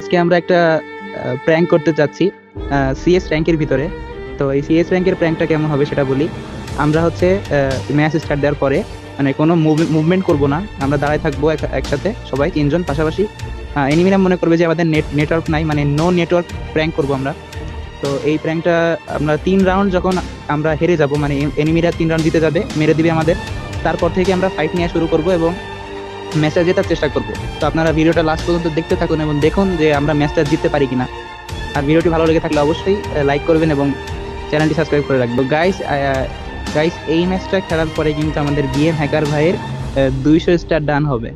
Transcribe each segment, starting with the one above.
আজকে আমরা একটা প্র্যাঙ্ক করতে চাচ্ছি সিএস র্যাঙ্কের ভিতরে। তো এই সিএস র্যাঙ্কের প্র্যাঙ্কটা কেমন হবে সেটা বলি। আমরা হচ্ছে ম্যাচ স্টার্ট দেওয়ার পরে মানে কোনো মুভমেন্ট করব না, আমরা দাঁড়ায় থাকবো একসাথে সবাই তিনজন পাশাপাশি। এনিমিরা মনে করবে যে আমাদের নেটওয়ার্ক নাই, মানে নো নেটওয়ার্ক প্র্যাঙ্ক করব আমরা। তো এই প্র্যাঙ্কটা আমরা 3 রাউন্ড যখন আমরা হেরে যাব, মানে এনিমিরা 3 রাউন্ড জিতে যাবে, মেরে দিবে আমাদের, তারপর থেকে আমরা ফাইট নিয়ে শুরু করব এবং ম্যাচটা জেতার চেষ্টা করব। তো আপনারা ভিডিওটা লাস্ট পর্যন্ত দেখতে থাকুন এবং দেখুন যে আমরা ম্যাচটা জিততে পারি কিনা। আর ভিডিওটি ভালো লেগে থাকলে অবশ্যই লাইক করবেন এবং চ্যানেলটি সাবস্ক্রাইব করে রাখবো। গাইস এই ম্যাচটা খেলার পরে কিন্তু আমাদের বিএম হ্যাকার ভাইয়ের 200 স্টার ডান হবে।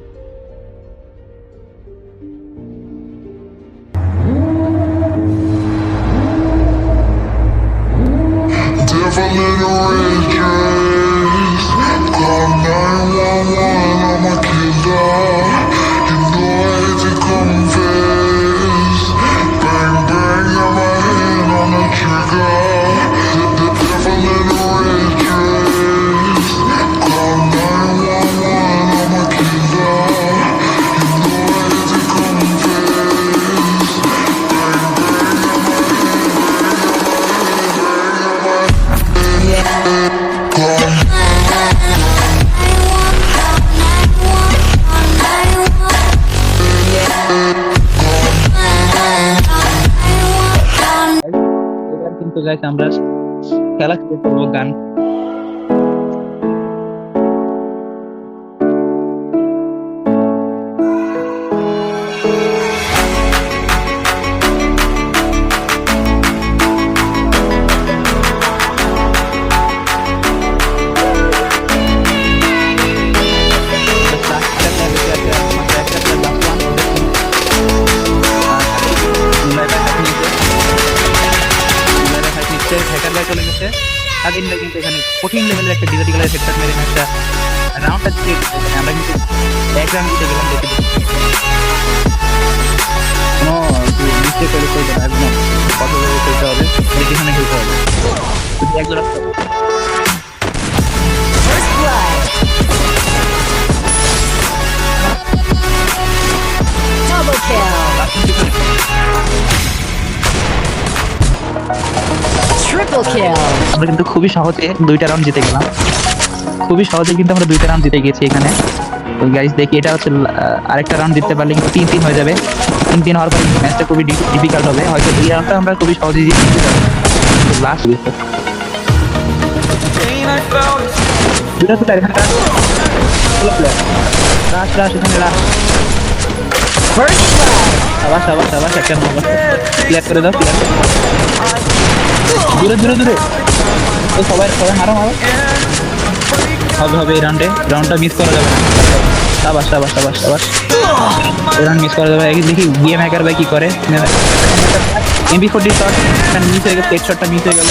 এবার কিন্তু গাইস আমরা খেলা শুরু করবো গান। হ্যাকার ভাই চলে গেছে, স্বাধীন ভাই কিন্তু এখানে কঠিন লেভেলের একটা ডিজিটাল হেডশট মেরে ম্যাচটা রাউন্ডটা জিতে গেছে। আমরা কিন্তু এক রাউন্ড জিতে গেলাম, দেখি কোনো মিস্টেক করে চলতে হবে, একদম কঠোরভাবে খেলতে হবে, এখানে খেলতে হবে যদি একজন আমরা কিন্তু খুবই সহজে 2টা রাউন্ড জিতে গেলাম, খুবই সহজে কিন্তু আমরা 2টা রাউন্ড জিতে গেছি এখানে। তো গাইস দেখি এটা হচ্ছে আরেকটা রাউন্ড জিততে পারলে কিন্তু 3-3 হয়ে যাবে। 3-3 হওয়ার পর ম্যাচটা খুবই ডিফিকাল্ট হবে, হয়তো এই রাউন্ডটা আমরা খুবই সহজেই জিতে পারবো। লাস্ট দুটো তো এখানে রাশ এখানে রাশ আবাস একটা ক্লিয়ার করে দাও, দূরে তো সবাই মারো হবে এই রাউন্ডটা মিস করা যাবে না। আবাস এই রাউন্ড মিস করা যাবে। দেখি গেম হ্যাকার ভাই কি করে। MP40 শট মিস হয়ে গেল, হেড শটটা মিস হয়ে গেল।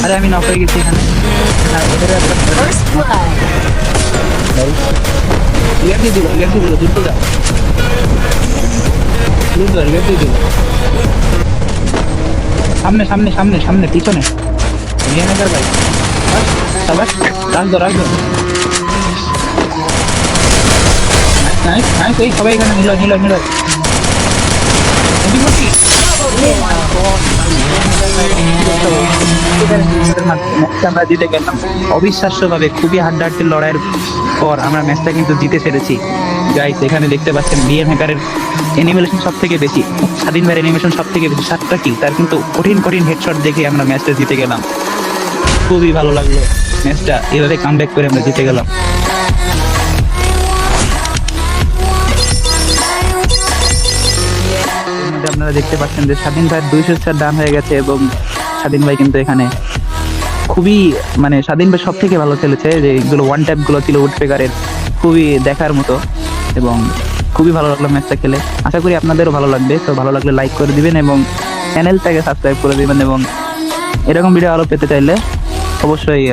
আরে আমি নক হয়ে গেছি এখানে। সামনে পিছনে ভাই রাখ দো। এই সবাই এখানে নিল আমরা জিতে গেলাম অবিশ্বাস্যভাবে। খুবই হাড্ডাহাড্ডির লড়াইয়ের পর আমরা ম্যাচটা কিন্তু জিতে ফেলেছি। গাইস এখানে দেখতে পাচ্ছেন বিএম হ্যাকারের অ্যানিমেশন সব থেকে বেশি, স্বাধীন ভাইয়ের অ্যানিমেশন সব থেকে বেশি, 7টা কিল। তার কিন্তু কঠিন হেডশট দেখে আমরা ম্যাচটা জিতে গেলাম। খুবই ভালো লাগলো ম্যাচটা, এভাবে কামব্যাক করে আমরা জিতে গেলাম। আপনারা দেখতে পাচ্ছেন যে স্বাধীন ভাইয়ের 200 স্টার ডান হয়ে গেছে এবং স্বাধীন ভাই কিন্তু এখানে খুবই মানে স্বাধীন ভাই সব থেকে ভালো খেলেছে। যে এগুলো ওয়ান ট্যাপ গুলো ছিল উডপেকারের, খুবই দেখার মতো এবং খুবই ভালো লাগলো ম্যাচটা খেলে। আশা করি আপনাদেরও ভালো লাগবে। তো ভালো লাগলে লাইক করে দিবেন এবং চ্যানেলটাকে সাবস্ক্রাইব করে দিবেন এবং এরকম ভিডিও আরো পেতে চাইলে অবশ্যই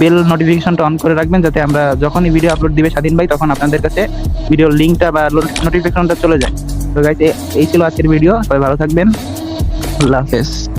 বেল নোটিফিকেশনটা অন করে রাখবেন, যাতে আমরা যখনই ভিডিও আপলোড দিবে স্বাধীন ভাই তখন আপনাদের কাছে ভিডিওর লিঙ্কটা বা নোটিফিকেশনটা চলে যায়। তো গাইস এই ছিল আজকের ভিডিও, সবাই ভালো থাকবেন, আল্লাহ হাফেজ।